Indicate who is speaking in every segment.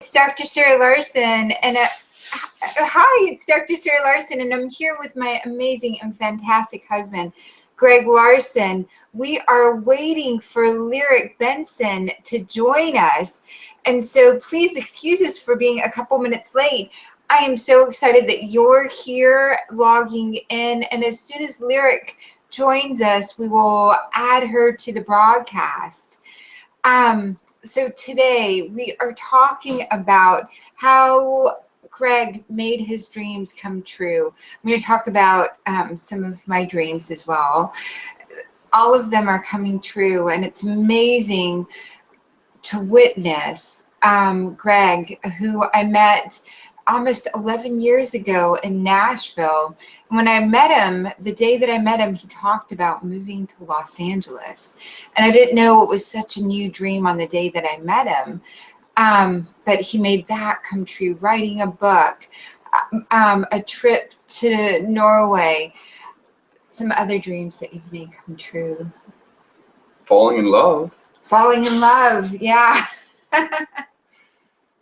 Speaker 1: It's Dr. Sarah Larsen, and hi, it's Dr. Sarah Larsen, and I'm here with my amazing and fantastic husband, Greg Larsen. We are waiting for Lyric Benson to join us, and so please excuse us for being a couple minutes late. I am so excited that you're here logging in, and as soon as Lyric joins us, we will add her to the broadcast. So today we are talking about how Greg made his dreams come true. I'm going to talk about some of my dreams as well. All of them are coming true, and it's amazing to witness Greg, who I met almost 11 years ago in Nashville. And when I met him, the day that I met him, he talked about moving to Los Angeles. And I didn't know it was such a new dream on the day that I met him. But he made that come true, writing a book, a trip to Norway, some other dreams that you've made come true.
Speaker 2: Falling in love.
Speaker 1: Falling in love, yeah.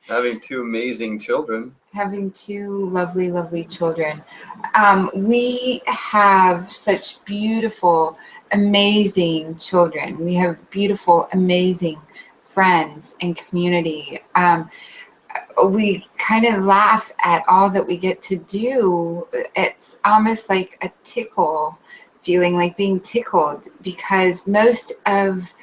Speaker 2: Having two amazing children.
Speaker 1: Having two lovely, lovely children. We have such beautiful, amazing children. We have beautiful, amazing friends and community. We kind of laugh at all that we get to do. It's almost like a tickle, feeling like being tickled, because most of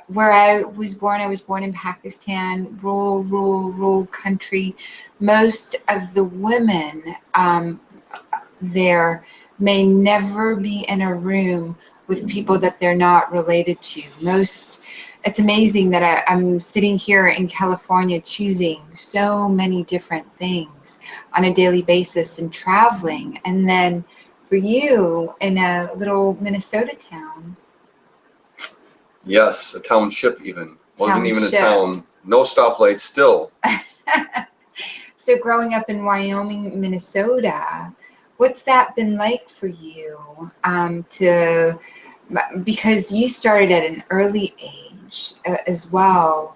Speaker 1: where I was born in Pakistan, rural country. Most of the women there may never be in a room with people that they're not related to. It's amazing that I'm sitting here in California choosing so many different things on a daily basis and traveling. And then for you in a little Minnesota town.
Speaker 2: Yes, a township even. Wasn't even a town. No stoplights still.
Speaker 1: So growing up in Wyoming, Minnesota, what's that been like for you? Because you started at an early age as well,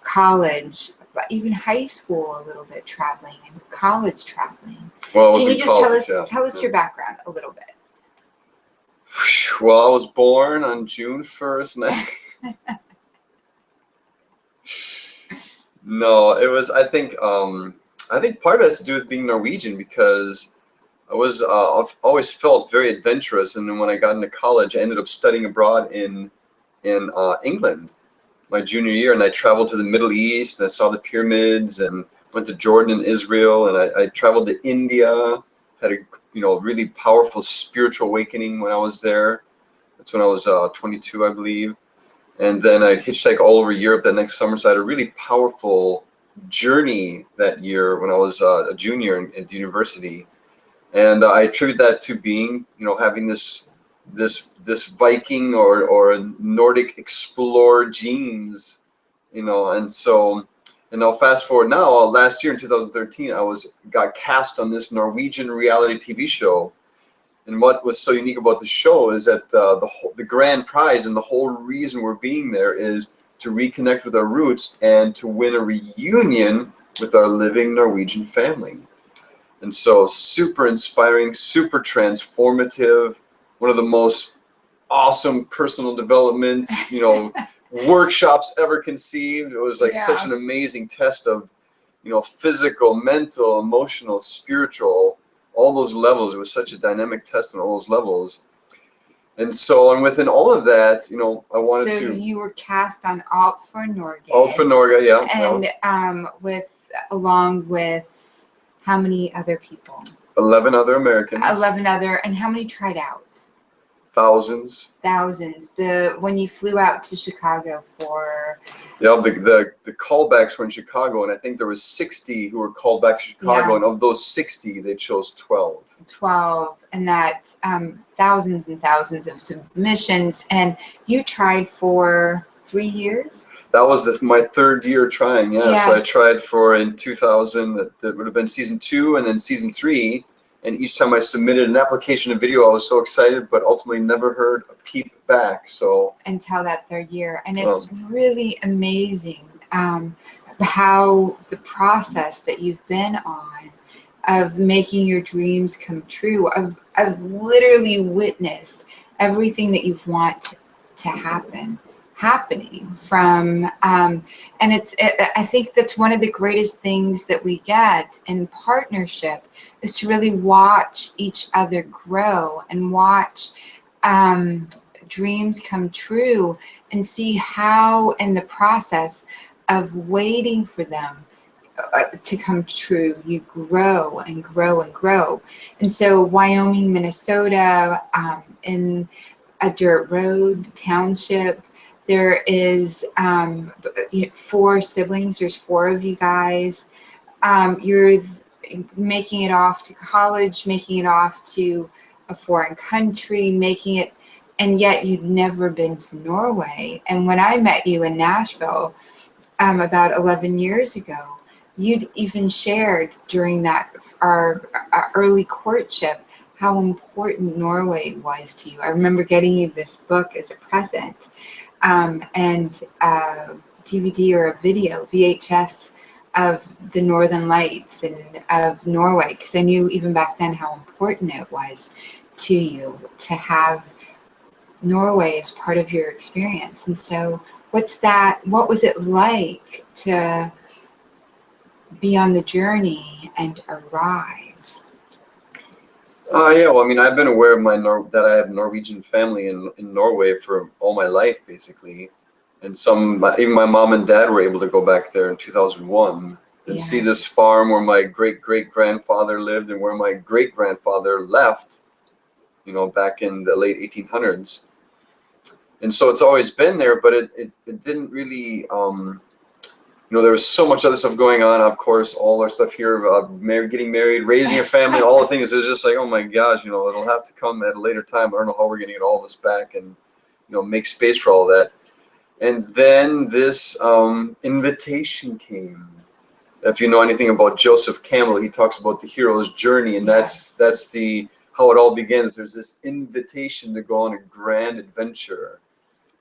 Speaker 1: college, but even high school a little bit traveling, and college traveling.
Speaker 2: Well,
Speaker 1: Can you just tell us your background a little bit?
Speaker 2: Well, I was born on June 1st. No, it was, I think part of it has to do with being Norwegian, because I've always felt very adventurous. And then when I got into college, I ended up studying abroad in England my junior year. And I traveled to the Middle East, and I saw the pyramids, and went to Jordan and Israel. And I traveled to India, had a really powerful spiritual awakening when I was there. That's when I was 22, I believe. And then I hitchhiked all over Europe that next summer. So I had a really powerful journey that year when I was a junior at university. And I attribute that to being, having this Viking or Nordic explorer genes, and so. And I'll fast forward now. Last year in 2013, I got cast on this Norwegian reality TV show. And what was so unique about the show is that the grand prize and the whole reason we're being there is to reconnect with our roots and to win a reunion with our living Norwegian family. And so super inspiring, super transformative, one of the most awesome personal development, workshops ever conceived. It was like such an amazing test of, physical, mental, emotional, spiritual, all those levels. It was such a dynamic test on all those levels. And so, and within all of that, I wanted to.
Speaker 1: So you were cast on Alt for Norge.
Speaker 2: Alt for Norge, yeah.
Speaker 1: And along with how many other people?
Speaker 2: 11 other Americans.
Speaker 1: 11 other, and how many tried out?
Speaker 2: Thousands.
Speaker 1: When you flew out to Chicago for.
Speaker 2: Yeah, the callbacks were in Chicago, and I think there was 60 who were called back to Chicago, and of those 60, they chose 12. 12,
Speaker 1: and that thousands and thousands of submissions, and you tried for 3 years?
Speaker 2: That was my third year trying, yes. So I tried in 2000, that would have been season 2, and then season 3. And each time I submitted an application, a video, I was so excited, but ultimately never heard a peep back. So
Speaker 1: until that third year, and it's really amazing how the process that you've been on of making your dreams come true. I've literally witnessed everything that you've want to happening from, and I think that's one of the greatest things that we get in partnership, is to really watch each other grow and watch dreams come true, and see how in the process of waiting for them to come true, you grow and grow and grow. And so Wyoming, Minnesota, in a dirt road township, there is 4 siblings. There's 4 of you guys. You're making it off to college, making it off to a foreign country, making it, and yet you'd never been to Norway. And when I met you in Nashville about 11 years ago, you'd even shared during that our early courtship how important Norway was to you. I remember getting you this book as a present, and a DVD or a video, VHS, of the Northern Lights and of Norway, because I knew even back then how important it was to you to have Norway as part of your experience. And so what was it like to be on the journey and arrive?
Speaker 2: Yeah, well, I mean, I've been aware of that I have Norwegian family in Norway for all my life, basically. And even my mom and dad were able to go back there in 2001 and see this farm where my great-great-grandfather lived and where my great-grandfather left, back in the late 1800s. And so it's always been there, but it didn't really, there was so much other stuff going on, of course, all our stuff here, getting married, raising a family, all the things. It was just like, oh my gosh, it'll have to come at a later time. I don't know how we're going to get all this back and, make space for all that. And then this invitation came. If you know anything about Joseph Campbell, he talks about the hero's journey, and that's how it all begins. There's this invitation to go on a grand adventure.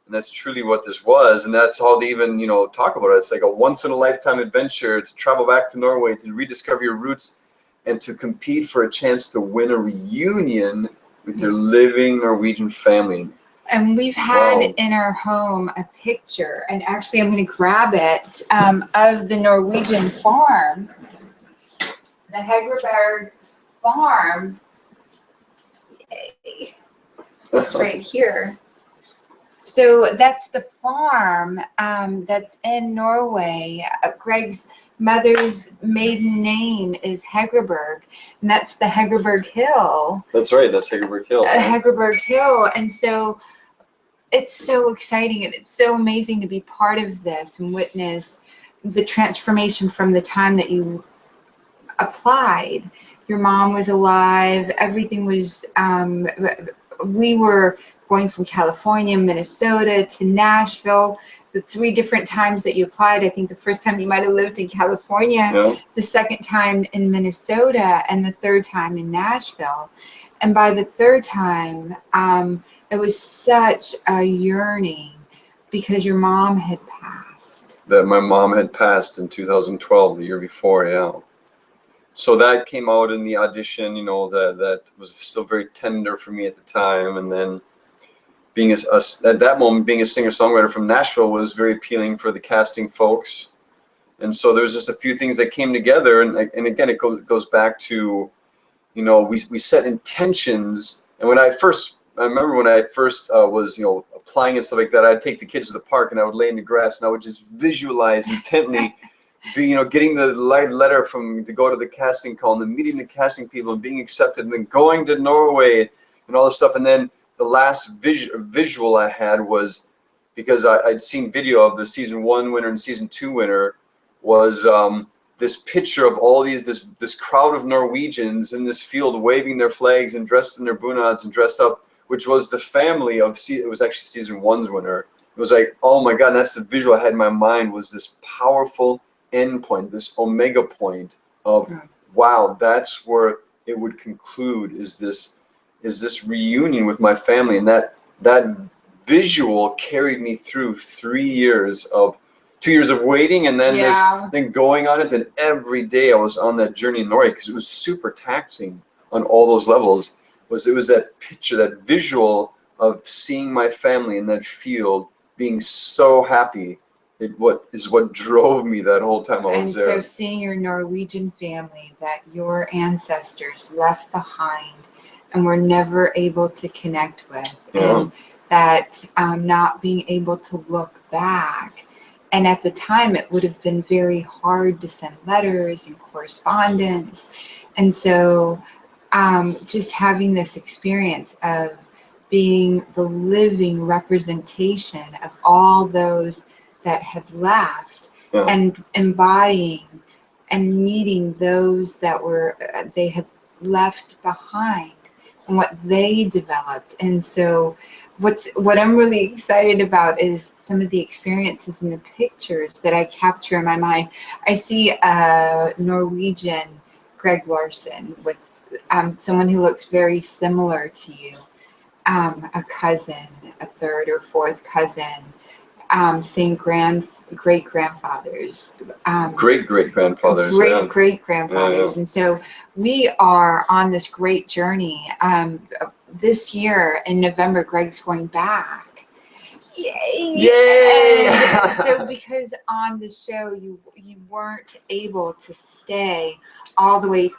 Speaker 2: And that's truly what this was, and that's how they even, talk about it. It's like a once-in-a-lifetime adventure to travel back to Norway, to rediscover your roots, and to compete for a chance to win a reunion with your living Norwegian family.
Speaker 1: And we've had in our home a picture, and actually I'm going to grab it, of the Norwegian farm, the Hegerberg farm. Yay. This right here. So that's the farm that's in Norway. Greg's mother's maiden name is Hegerberg, and that's the Hegerberg Hill.
Speaker 2: That's right, that's Hegerberg Hill.
Speaker 1: Hegerberg Hill. And so it's so exciting, and it's so amazing to be part of this and witness the transformation from the time that you applied. Your mom was alive, everything was, we were going from California, Minnesota to Nashville, the 3 different times that you applied. I think the first time you might have lived in California, the second time in Minnesota, and the 3rd time in Nashville. And by the 3rd time, it was such a yearning because your mom had passed.
Speaker 2: That my mom had passed in 2012, the year before, So that came out in the audition, that was still very tender for me at the time. And then being at that moment, being a singer-songwriter from Nashville was very appealing for the casting folks. And so there was just a few things that came together. And again, it goes back to, we set intentions. And I remember when I first was, applying and stuff like that, I'd take the kids to the park and I would lay in the grass and I would just visualize intently getting the letter to go to the casting call, and then meeting the casting people and being accepted, and then going to Norway and all this stuff. And then the last visual I had was, because I'd seen video of the season 1 winner and season 2 winner, was this picture of all this crowd of Norwegians in this field waving their flags and dressed in their bunads and dressed up, which was the family of, it was actually season 1's winner. It was like, oh my God, that's the visual I had in my mind, was this powerful end point, this omega point of, wow, that's where it would conclude, is this reunion with my family. And that visual carried me through 3 years of 2 years of waiting, and then
Speaker 1: Yeah.
Speaker 2: then going on it. Then every day I was on that journey in Norway, because it was super taxing on all those levels. It was that picture, that visual of seeing my family in that field, being so happy. What drove me that whole time I was there.
Speaker 1: And so seeing your Norwegian family that your ancestors left behind and were never able to connect with, and that not being able to look back. And at the time, it would have been very hard to send letters and correspondence. And so just having this experience of being the living representation of all those that had left, and embodying and meeting those that they had left behind and what they developed. And so what I'm really excited about is some of the experiences and the pictures that I capture in my mind. I see a Norwegian Greg Larsen with someone who looks very similar to you, a cousin, a third or fourth cousin, same great-grandfathers.
Speaker 2: Great-great-grandfathers.
Speaker 1: Great-great-grandfathers. And so we are on this great journey. This year in November, Greg's going back. Yay!
Speaker 2: Yay!
Speaker 1: And so because on the show you weren't able to stay all the way,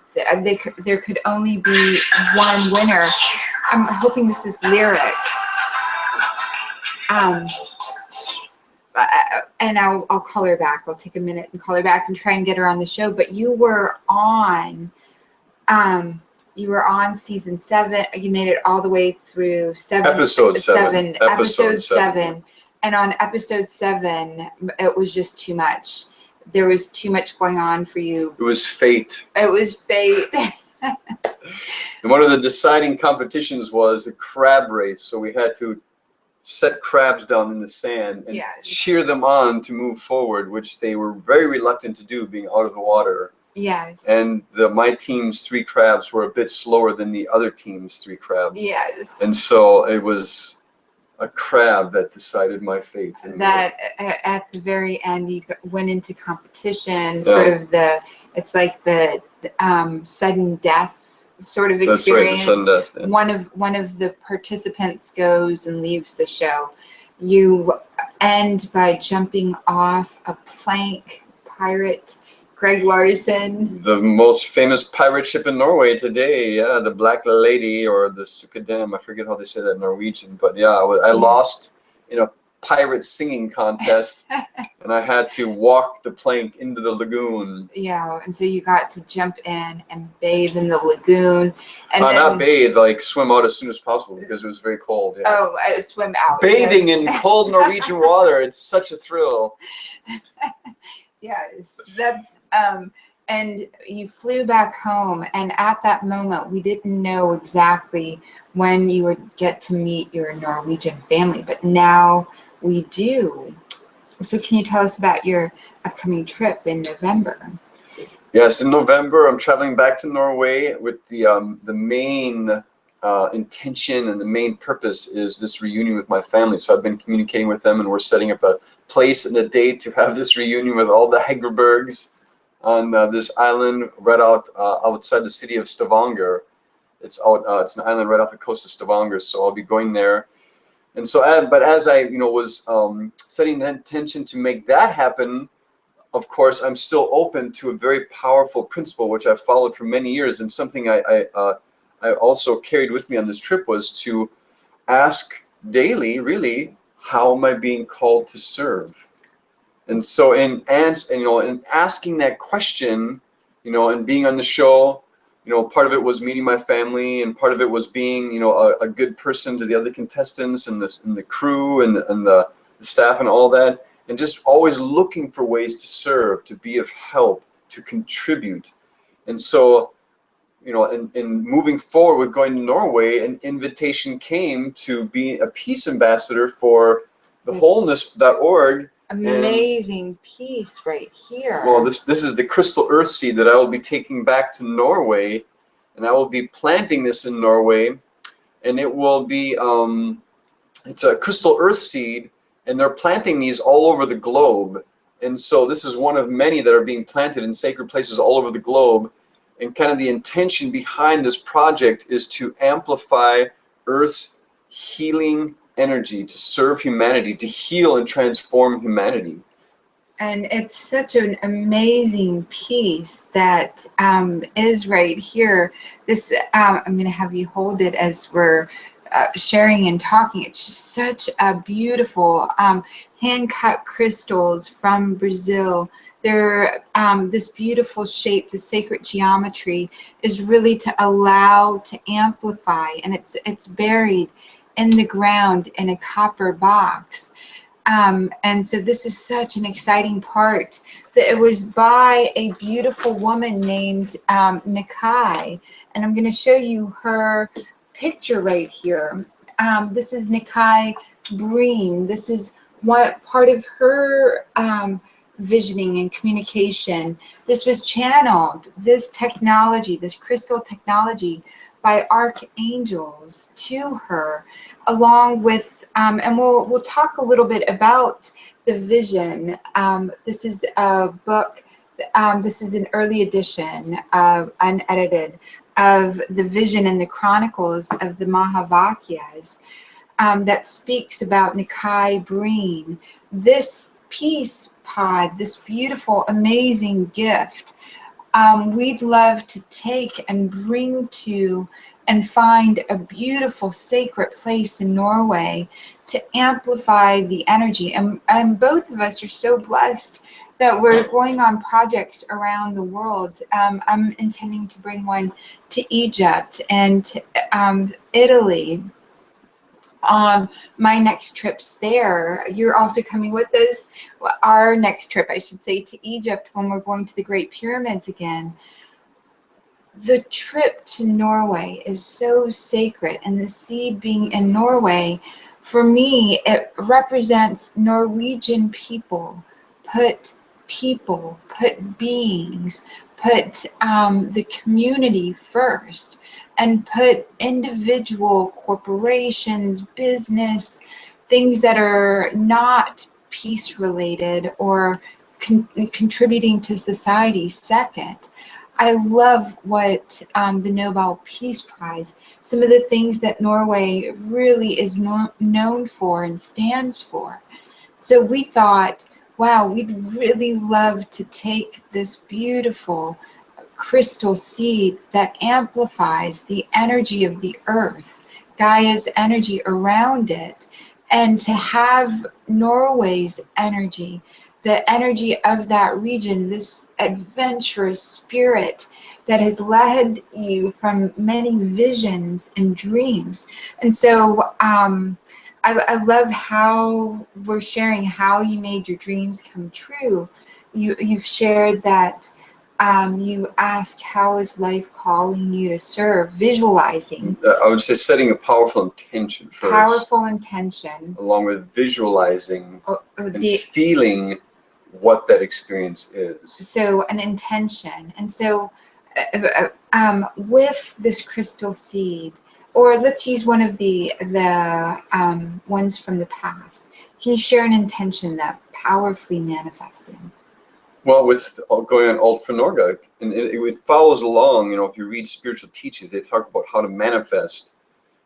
Speaker 1: there could only be one winner. I'm hoping this is lyric. And I'll call her back. I'll take a minute and call her back and try and get her on the show. But you were on season 7. You made it all the way through episode 7. And on episode 7, it was just too much. There was too much going on for you.
Speaker 2: It was fate.
Speaker 1: It was fate.
Speaker 2: And one of the deciding competitions was a crab race. So we had to set crabs down in the sand and cheer them on to move forward, which they were very reluctant to do, being out of the water.
Speaker 1: Yes.
Speaker 2: And my team's 3 crabs were a bit slower than the other team's 3 crabs.
Speaker 1: Yes.
Speaker 2: And so it was a crab that decided my fate.
Speaker 1: That at the very end, you went into competition, sort of it's like the sudden death sort of experience.
Speaker 2: That's right, the sudden death.
Speaker 1: One of the participants goes and leaves the show. You end by jumping off a plank. Pirate Greg Larsen,
Speaker 2: the most famous pirate ship in Norway today, the Black Lady, or the Sukadam. I forget how they say that in Norwegian, but I lost in a pirate singing contest, and I had to walk the plank into the lagoon.
Speaker 1: Yeah, and so you got to jump in and bathe in the lagoon, and
Speaker 2: not bathe, like swim out as soon as possible, because it was very cold. Yeah.
Speaker 1: Oh, swim out.
Speaker 2: Bathing in cold Norwegian water, it's such a thrill.
Speaker 1: Yes, that's and you flew back home, and at that moment we didn't know exactly when you would get to meet your Norwegian family, but now we do. So can you tell us about your upcoming trip in November?
Speaker 2: Yes, in November I'm traveling back to Norway with the main intention and the main purpose is this reunion with my family. So I've been communicating with them, and we're setting up a place and a date to have this reunion with all the Hegrebergs on this island right outside the city of Stavanger. It's an island right off the coast of Stavanger, so I'll be going there. And so, but as I was setting the intention to make that happen, of course, I'm still open to a very powerful principle which I've followed for many years, and something I also carried with me on this trip was to ask daily, really, how am I being called to serve? And so in asking that question, and being on the show, part of it was meeting my family, and part of it was being, a good person to the other contestants and the crew and the staff and all that, and just always looking for ways to serve, to be of help, to contribute. And so, in moving forward with going to Norway, an invitation came to be a peace ambassador for the Wholeness.org.
Speaker 1: Amazing piece right here.
Speaker 2: Well, this is the crystal earth seed that I will be taking back to Norway, and I will be planting this in Norway, and it will be it's a crystal earth seed, and they're planting these all over the globe. And so this is one of many that are being planted in sacred places all over the globe. And kind of the intention behind this project is to amplify Earth's healing energy, to serve humanity, to heal and transform humanity.
Speaker 1: And it's such an amazing piece that is right here. This, I'm going to have you hold it as we're sharing and talking. It's just such a beautiful hand-cut crystals from Brazil. They're this beautiful shape, the sacred geometry is really to allow, to amplify, and it's buried in the ground in a copper box. And so this is such an exciting part. That it was by a beautiful woman named Nakai, and I'm going to show you her picture right here. This is Nakai Breen. This is what part of her visioning and communication. This was channeled, this technology, this crystal technology, by archangels to her, along with, and we'll talk a little bit about the vision. This is a book, this is an early edition, unedited, of the vision and the Chronicles of the Mahavakyas that speaks about Nakai Breen. This peace pod, this beautiful, amazing gift, we'd love to take and bring to and find a beautiful sacred place in Norway to amplify the energy. And both of us are so blessed that we're going on projects around the world. I'm intending to bring one to Egypt and to, Italy. My next trip's there. You're also coming with us. Well, our next trip, I should say, to Egypt, when we're going to the Great Pyramids again. The trip to Norway is so sacred, and the seed being in Norway, for me, it represents Norwegian people, put beings, put the community first, and put individual corporations, business, things that are not peace related or contributing to society second. I love what the Nobel Peace Prize, some of the things that Norway really is known for and stands for. So we thought, wow, we'd really love to take this beautiful crystal seed that amplifies the energy of the earth, Gaia's energy around it, and to have Norway's energy, the energy of that region, this adventurous spirit that has led you from many visions and dreams. And so I love how we're sharing how you made your dreams come true. You've shared that you asked, how is life calling you to serve? Visualizing.
Speaker 2: I would say setting a powerful intention first.
Speaker 1: Powerful intention.
Speaker 2: Along with visualizing and feeling what that experience is.
Speaker 1: So an intention. And so with this crystal seed, or let's use one of the ones from the past, can you share an intention that powerfully manifested?
Speaker 2: Well, with going on Alt for Norge, and it follows along, you know, if you read spiritual teachings, they talk about how to manifest.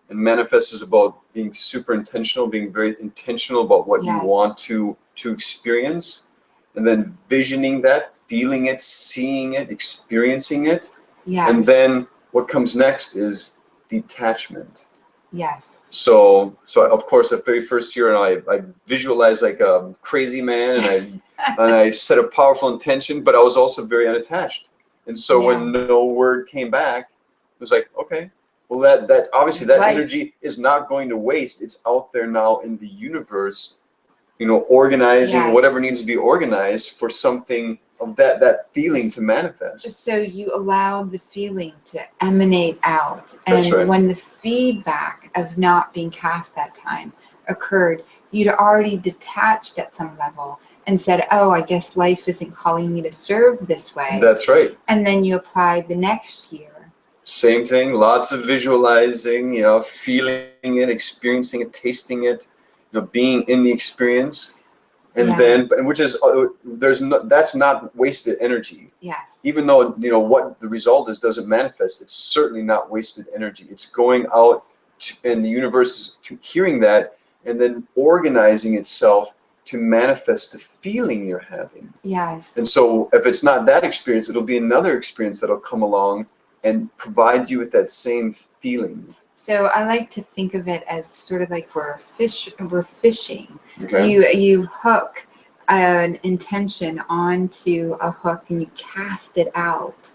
Speaker 2: And manifest is about being super intentional, being very intentional about what you want to experience, and then visioning that, feeling it, seeing it, experiencing it. Yes. And then what comes next is detachment.
Speaker 1: Yes.
Speaker 2: So of course, the very first year, and I visualized like a crazy man, and I set a powerful intention, but I was also very unattached. And so when no word came back, it was like, okay, well, that obviously that energy is not going to waste. It's out there now in the universe, you know, organizing whatever needs to be organized for something of that feeling to manifest.
Speaker 1: So you allowed the feeling to emanate out. And when the feedback of not being cast that time occurred, you'd already detached at some level and said, oh, I guess life isn't calling me to serve this way.
Speaker 2: That's right.
Speaker 1: And then you applied the next year.
Speaker 2: Same thing, lots of visualizing, you know, feeling it, experiencing it, tasting it, you know, being in the experience. And then, which is, that's not wasted energy.
Speaker 1: Yes.
Speaker 2: Even though, what the result is doesn't manifest, it's certainly not wasted energy. It's going out and the universe is hearing that and then organizing itself to manifest the feeling you're having.
Speaker 1: Yes.
Speaker 2: And so if it's not that experience, it'll be another experience that'll come along and provide you with that same feeling.
Speaker 1: So I like to think of it as sort of like we're fishing.
Speaker 2: Okay.
Speaker 1: You hook an intention onto a hook and you cast it out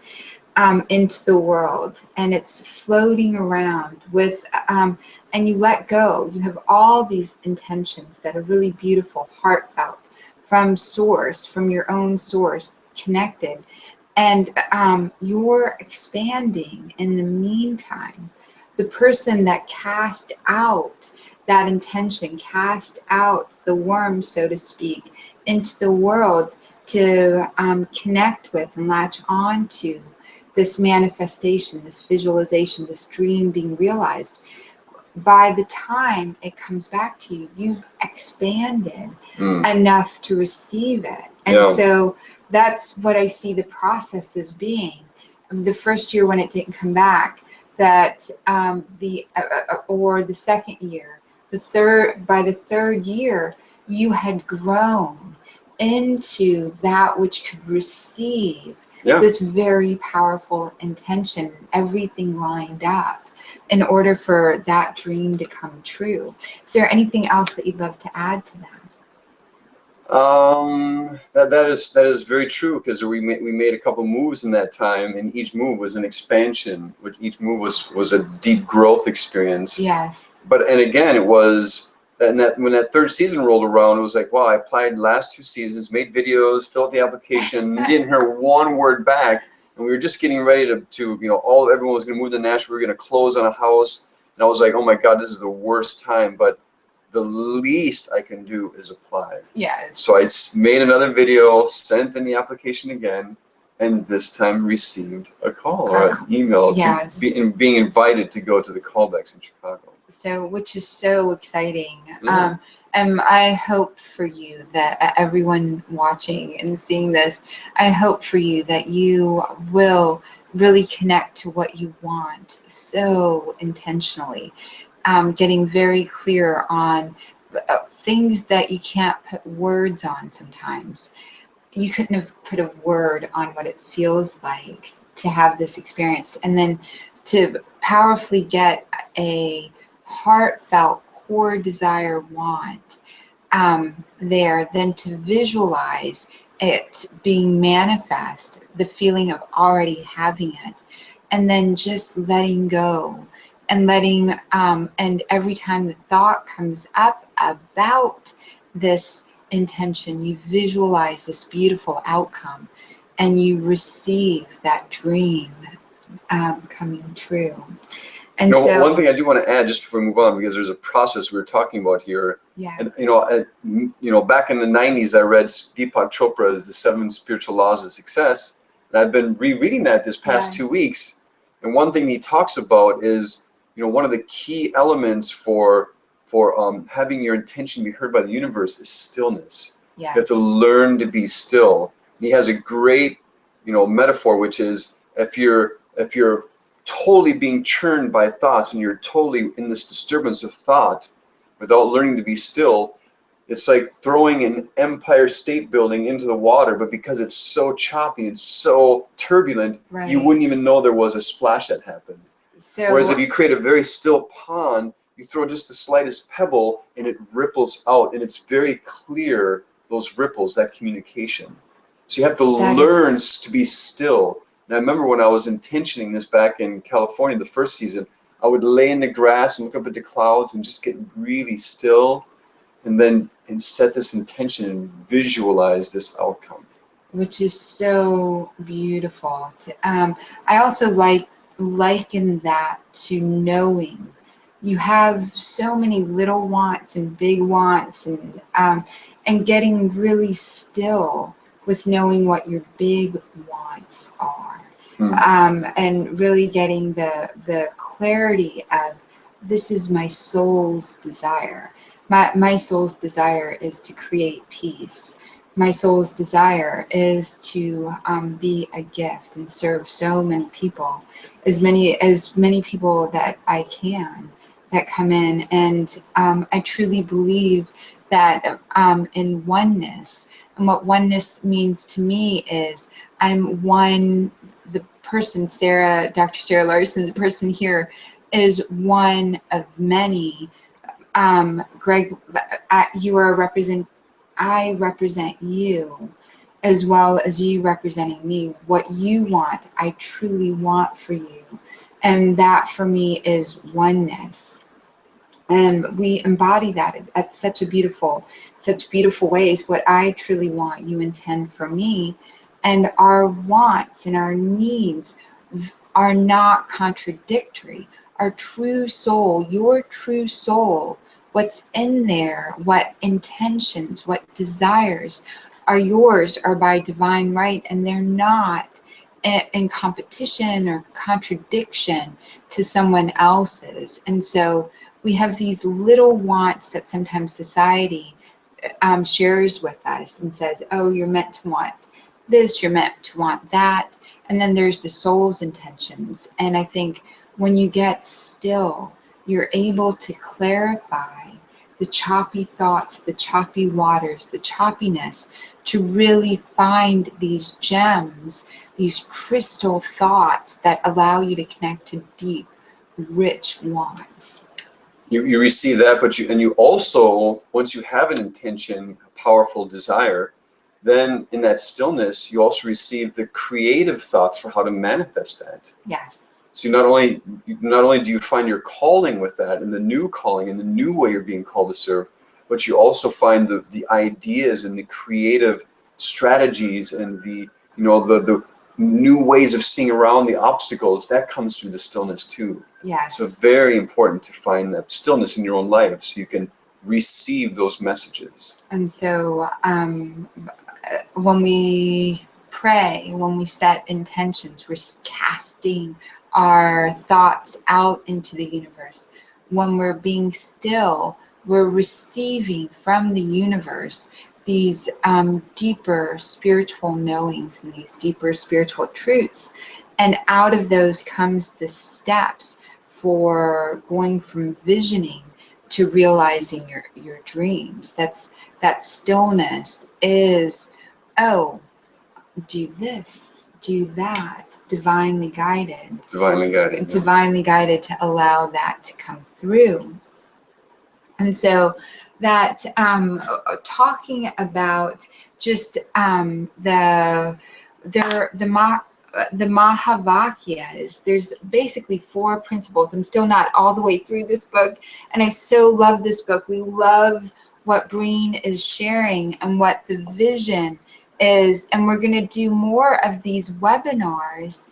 Speaker 1: into the world, and it's floating around with and you let go. You have all these intentions that are really beautiful, heartfelt, from source, from your own source, connected, and you're expanding in the meantime. The person that cast out that intention, cast out the worm, so to speak, into the world to connect with and latch on to this manifestation, this visualization, this dream being realized. By the time it comes back to you, you've expanded enough to receive it. And so that's what I see the process as being. The first year when it didn't come back, that or the second year, by the third year, you had grown into that which could receive this very powerful intention, everything lined up in order for that dream to come true. Is there anything else that you'd love to add to that?
Speaker 2: That is very true, because we made a couple moves in that time, and each move was an expansion, which each move was a deep growth experience.
Speaker 1: Yes.
Speaker 2: And again, it was when that third season rolled around, it was like, wow, I applied last 2 seasons, made videos, filled out the application, didn't hear one word back, and we were just getting ready to everyone was going to move to Nashville, we were going to close on a house, and I was like, oh my God, this is the worst time, but the least I can do is apply.
Speaker 1: Yes.
Speaker 2: So I made another video, sent in the application again, and this time received a call or an email being invited to go to the callbacks in Chicago.
Speaker 1: So, which is so exciting. And I hope for you that everyone watching and seeing this, I hope for you that you will really connect to what you want so intentionally. Getting very clear on things that you can't put words on sometimes. You couldn't have put a word on what it feels like to have this experience, and then to powerfully get a heartfelt core desire, want there, then to visualize it being manifest, the feeling of already having it, and then just letting go. And letting, and every time the thought comes up about this intention, you visualize this beautiful outcome, and you receive that dream coming true. And so,
Speaker 2: one thing I do want to add just before we move on, because there's a process we were talking about here.
Speaker 1: Yes.
Speaker 2: And back in the 90s, I read Deepak Chopra's The 7 Spiritual Laws of Success, and I've been rereading that this past 2 weeks. And one thing he talks about is, one of the key elements for having your intention be heard by the universe is stillness.
Speaker 1: Yes.
Speaker 2: You have to learn to be still. And he has a great, metaphor, which is if you're totally being churned by thoughts and you're totally in this disturbance of thought without learning to be still, it's like throwing an Empire State Building into the water, but because it's so choppy, it's so turbulent, you wouldn't even know there was a splash that happened.
Speaker 1: So,
Speaker 2: whereas if you create a very still pond, you throw just the slightest pebble and it ripples out, and it's very clear, those ripples, that communication. So you have to learn to be still. And I remember when I was intentioning this back in California, the first season, I would lay in the grass and look up at the clouds and just get really still, and set this intention and visualize this outcome.
Speaker 1: Which is so beautiful. I also liken that to knowing. You have so many little wants and big wants, and getting really still with knowing what your big wants are, and really getting the clarity of, this is my soul's desire. My soul's desire is to create peace. My soul's desire is to be a gift and serve so many people, as many people that I can, that come in. And I truly believe that in oneness, and what oneness means to me is I'm one. The person, Sarah, Dr. Sarah Larsen, the person here, is one of many. Greg, you are I represent you, as well as you representing me. What you want, I truly want for you. And that for me is oneness. And we embody that at such beautiful ways. What I truly want, you intend for me. And our wants and our needs are not contradictory. Our true soul, your true soul, what's in there, what intentions, what desires are yours, are by divine right, and they're not in competition or contradiction to someone else's. And so we have these little wants that sometimes society shares with us and says, oh, you're meant to want this, you're meant to want that. And then there's the soul's intentions. And I think when you get still, you're able to clarify the choppy thoughts, the choppy waters, the choppiness, to really find these gems, these crystal thoughts that allow you to connect to deep, rich wants.
Speaker 2: You receive that, but you also, once you have an intention, a powerful desire, then in that stillness, you also receive the creative thoughts for how to manifest that.
Speaker 1: Yes.
Speaker 2: So not only do you find your calling with that, and the new calling and the new way you're being called to serve, but you also find the ideas and the creative strategies and the new ways of seeing around the obstacles. That comes through the stillness too.
Speaker 1: Yes.
Speaker 2: So very important to find that stillness in your own life so you can receive those messages.
Speaker 1: And so when we pray, when we set intentions, we're casting our thoughts out into the universe. When we're being still, we're receiving from the universe these deeper spiritual knowings and these deeper spiritual truths. And out of those comes the steps for going from visioning to realizing your dreams. That stillness is, oh, do this, do that, divinely guided.
Speaker 2: Divinely guided.
Speaker 1: Divinely guided to allow that to come through. And so that talking about just the Mahavakyas, there's basically 4 principles. I'm still not all the way through this book, and I so love this book. We love what Breen is sharing and what the vision is, and we're going to do more of these webinars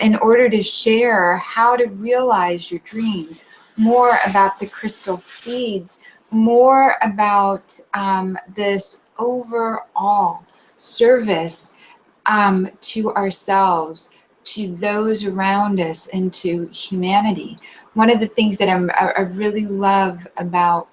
Speaker 1: in order to share how to realize your dreams, more about the crystal seeds, more about this overall service to ourselves, to those around us, and to humanity. One of the things that I really love about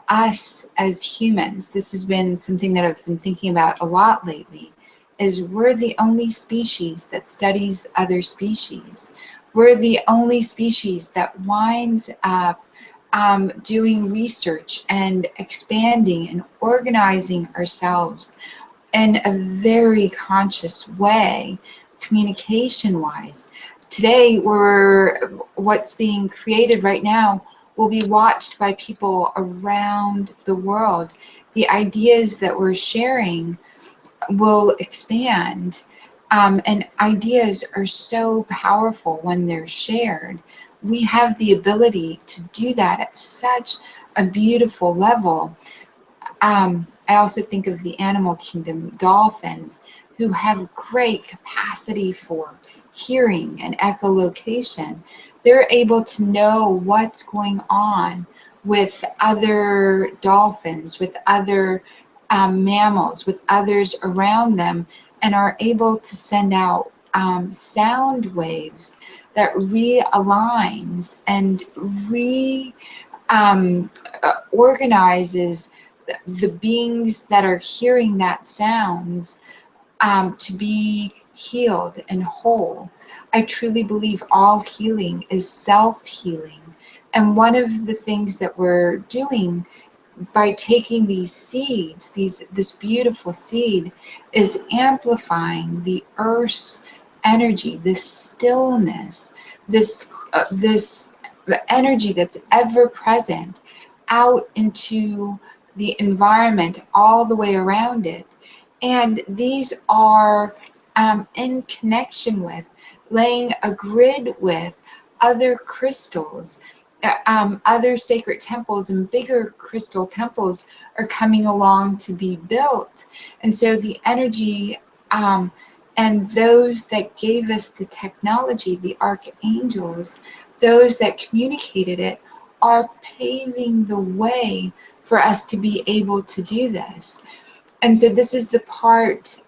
Speaker 1: us as humans, this has been something that I've been thinking about a lot lately, is we're the only species that studies other species. We're the only species that winds up doing research and expanding and organizing ourselves in a very conscious way, communication-wise. Today, what's being created right now will be watched by people around the world. The ideas that we're sharing will expand, and ideas are so powerful when they're shared. We have the ability to do that at such a beautiful level. I also think of the animal kingdom, dolphins, who have great capacity for hearing and echolocation. They're able to know what's going on with other dolphins, with other mammals, with others around them, and are able to send out sound waves that realigns and organizes the beings that are hearing that sounds to be healed and whole. I truly believe all healing is self-healing. And one of the things that we're doing by taking these seeds, this beautiful seed, is amplifying the earth's energy, this stillness, this energy that's ever present out into the environment all the way around it. And these are in connection with, laying a grid with other crystals. Other sacred temples and bigger crystal temples are coming along to be built. And so the energy and those that gave us the technology, the archangels, those that communicated it, are paving the way for us to be able to do this. And so this is the part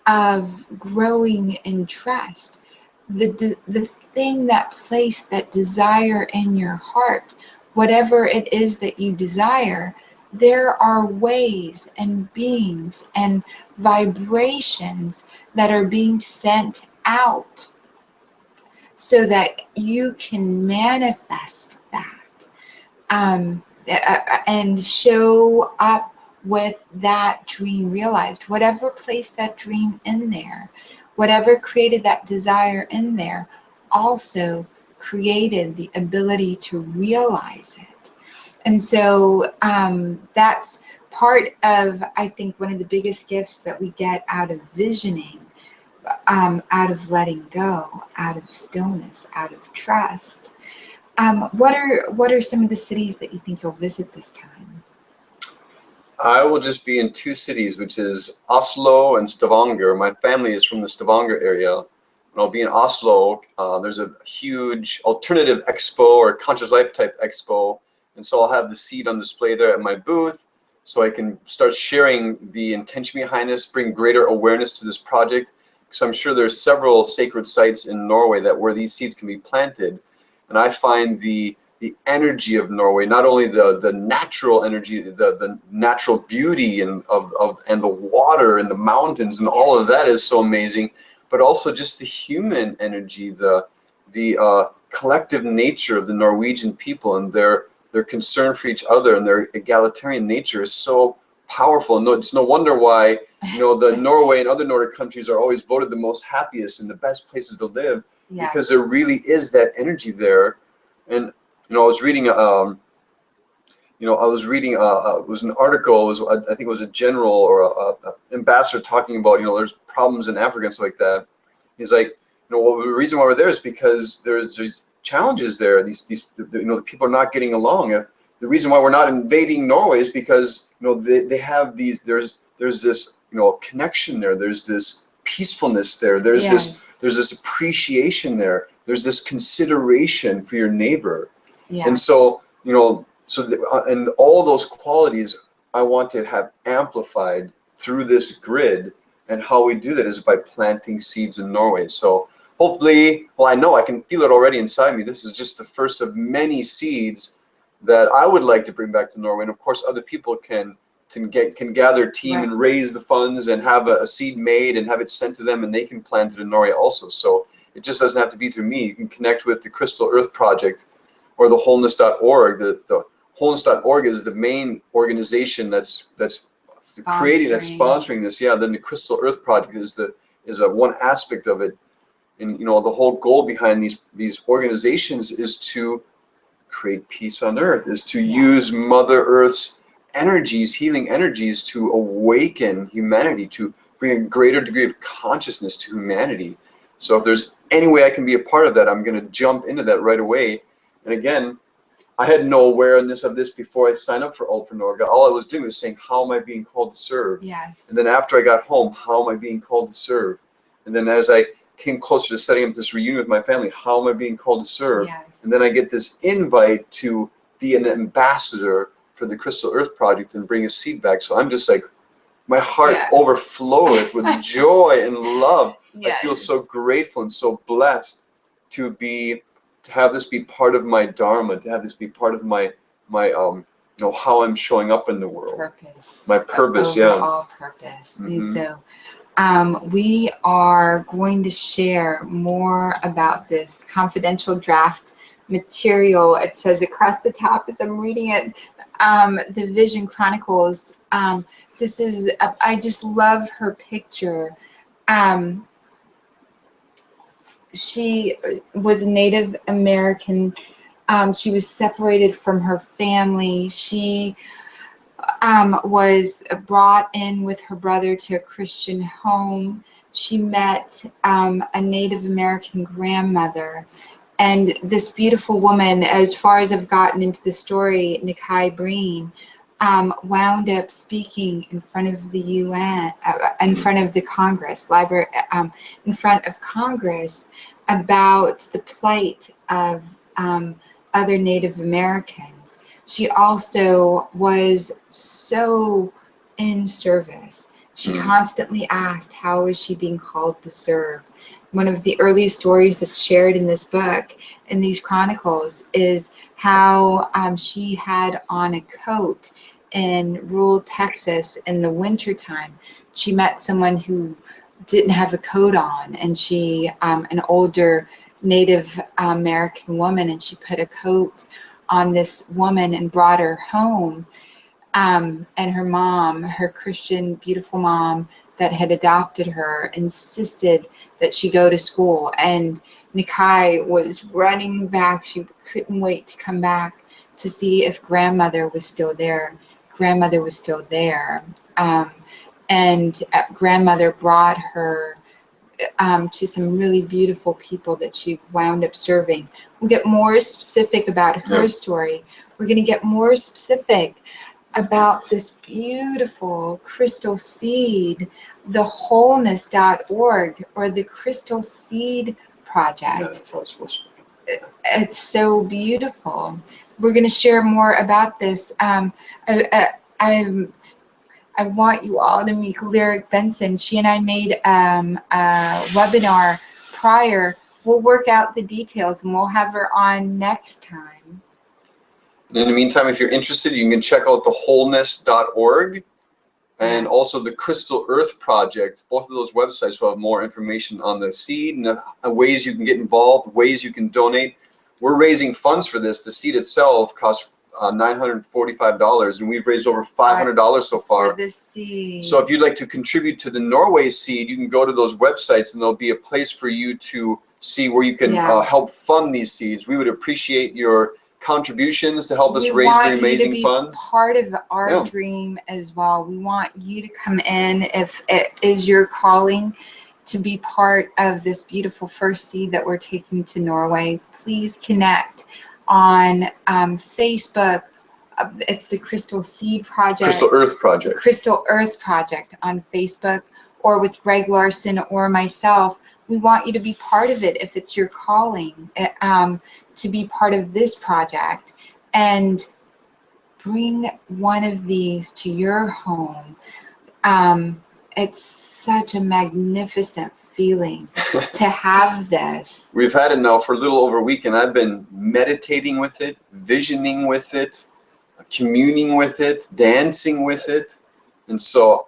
Speaker 1: of growing in trust. The thing, that place, that desire in your heart, whatever it is that you desire, there are ways and beings and vibrations that are being sent out so that you can manifest that and show up with that dream realized. Whatever placed that dream in there, whatever created that desire in there, also created the ability to realize it. And so that's part of, I think, one of the biggest gifts that we get out of visioning, out of letting go, out of stillness, out of trust. What are some of the cities that you think you'll visit this time?
Speaker 2: I will just be in 2 cities, which is Oslo and Stavanger. My family is from the Stavanger area. And I'll be in Oslo. There's a huge alternative expo or conscious life type expo. And so I'll have the seed on display there at my booth so I can start sharing the intention behind this, bring greater awareness to this project. Because I'm sure there's several sacred sites in Norway where these seeds can be planted. And I find the energy of Norway, not only the natural energy, the natural beauty and the water and the mountains and all of that is so amazing, but also just the human energy, the collective nature of the Norwegian people and their concern for each other and their egalitarian nature is so powerful. No, it's no wonder why the Norway and other Nordic countries are always voted the most happiest and the best places to live, yes, because there really is that energy there. And I was reading it was an article, I think it was a general or a ambassador talking about, there's problems in Africa and stuff like that. He's like, well, the reason why we're there is because there's challenges there. The people are not getting along. The reason why we're not invading Norway is because, they have there's this, connection there. There's this peacefulness there. There's yes, this appreciation there. There's this consideration for your neighbor. Yes. And so, and all those qualities I want to have amplified through this grid. And how we do that is by planting seeds in Norway. So hopefully, well, I know I can feel it already inside me. This is just the first of many seeds that I would like to bring back to Norway. And of course, other people can gather a team, right, and raise the funds and have a seed made and have it sent to them, and they can plant it in Norway also. So it just doesn't have to be through me. You can connect with the Crystal Earth Project or the Wholeness.org. The Wholeness.org is the main organization that's sponsoring this. Yeah, then the Crystal Earth Project is a one aspect of it. And the whole goal behind these organizations is to create peace on Earth, is to use Mother Earth's energies, healing energies, to awaken humanity, to bring a greater degree of consciousness to humanity. So if there's any way I can be a part of that, I'm going to jump into that right away. And again, I had no awareness of this before I signed up for Ultra Norga. All I was doing was saying, how am I being called to serve? Yes. And then after I got home, how am I being called to serve? And then as I came closer to setting up this reunion with my family, how am I being called to serve? Yes. And then I get this invite to be an ambassador for the Crystal Earth Project and bring a seed back. So I'm just like, my heart overfloweth with joy and love. Yes. I feel so grateful and so blessed to have this be part of my dharma, to have this be part of my how I'm showing up in the world.
Speaker 1: Purpose.
Speaker 2: My purpose,
Speaker 1: Overall purpose.
Speaker 2: Mm-hmm.
Speaker 1: And so we are going to share more about this confidential draft material. It says across the top as I'm reading it, the Vision Chronicles. This is, I just love her picture. She was a Native American. She was separated from her family. She was brought in with her brother to a Christian home. She met a Native American grandmother. And this beautiful woman, as far as I've gotten into the story, Nakai Breen, wound up speaking in front of the UN, in front of the Congress, in front of Congress about the plight of other Native Americans. She also was so in service. She constantly asked, how is she being called to serve? One of the earliest stories that's shared in this book, in these chronicles, is how she had on a coat in rural Texas in the wintertime. She met someone who didn't have a coat on, and she, an older Native American woman, and she put a coat on this woman and brought her home. And her mom, her Christian, beautiful mom that had adopted her, insisted that she go to school. And Nakai was running back. She couldn't wait to come back to see if grandmother was still there. Grandmother was still there. And grandmother brought her to some really beautiful people that she wound up serving. We'll get more specific about her story. We're going to get more specific about this beautiful crystal seed, the wholeness.org, or the Crystal Seed Project.
Speaker 2: Yeah, that's how it's supposed to be.
Speaker 1: It's so beautiful. We're going to share more about this. I want you all to meet Lyric Benson. She and I made a webinar prior. We'll work out the details and we'll have her on next time.
Speaker 2: In the meantime, if you're interested, you can check out the wholeness.org and also the Crystal Earth Project. Both of those websites will have more information on the seed and ways you can get involved, ways you can donate. We're raising funds for this. The seed itself costs $945, and we've raised over $500 so far.
Speaker 1: For the seed.
Speaker 2: So if you'd like to contribute to the Norway seed, you can go to those websites, and there'll be a place for you to see where you can help fund these seeds. We would appreciate your contributions to help us raise the amazing funds.
Speaker 1: Part of our dream as well. We want you to come in if it is your calling to be part of this beautiful first seed that we're taking to Norway. Please connect on Facebook. It's the Crystal Seed Project.
Speaker 2: Crystal Earth Project.
Speaker 1: Crystal Earth Project on Facebook, or with Greg Larsen or myself. We want you to be part of it if it's your calling, to be part of this project, and bring one of these to your home. It's such a magnificent feeling to have this.
Speaker 2: We've had it now for a little over a week, and I've been meditating with it, visioning with it, communing with it, dancing with it. And so,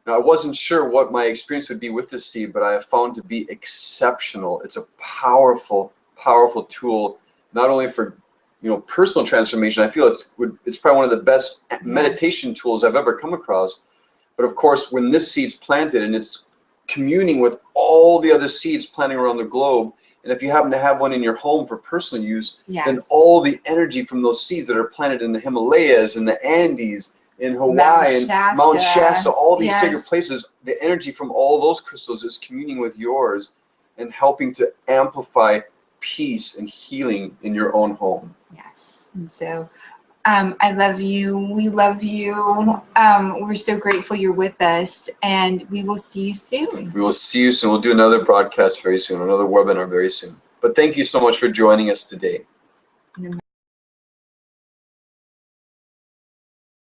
Speaker 2: I wasn't sure what my experience would be with this seed, but I have found to be exceptional. It's a powerful, powerful tool, not only for personal transformation. I feel it's probably one of the best meditation tools I've ever come across. But of course, when this seed's planted and it's communing with all the other seeds planting around the globe, and if you happen to have one in your home for personal use, then all the energy from those seeds that are planted in the Himalayas and the Andes, in Hawaii and Mount Shasta, all these sacred places, the energy from all those crystals is communing with yours and helping to amplify peace and healing in your own home.
Speaker 1: Yes. And so I love you. We love you. We're so grateful you're with us, and we will see you soon.
Speaker 2: We will see you soon. We'll do another broadcast very soon, another webinar very soon. But thank you so much for joining us today.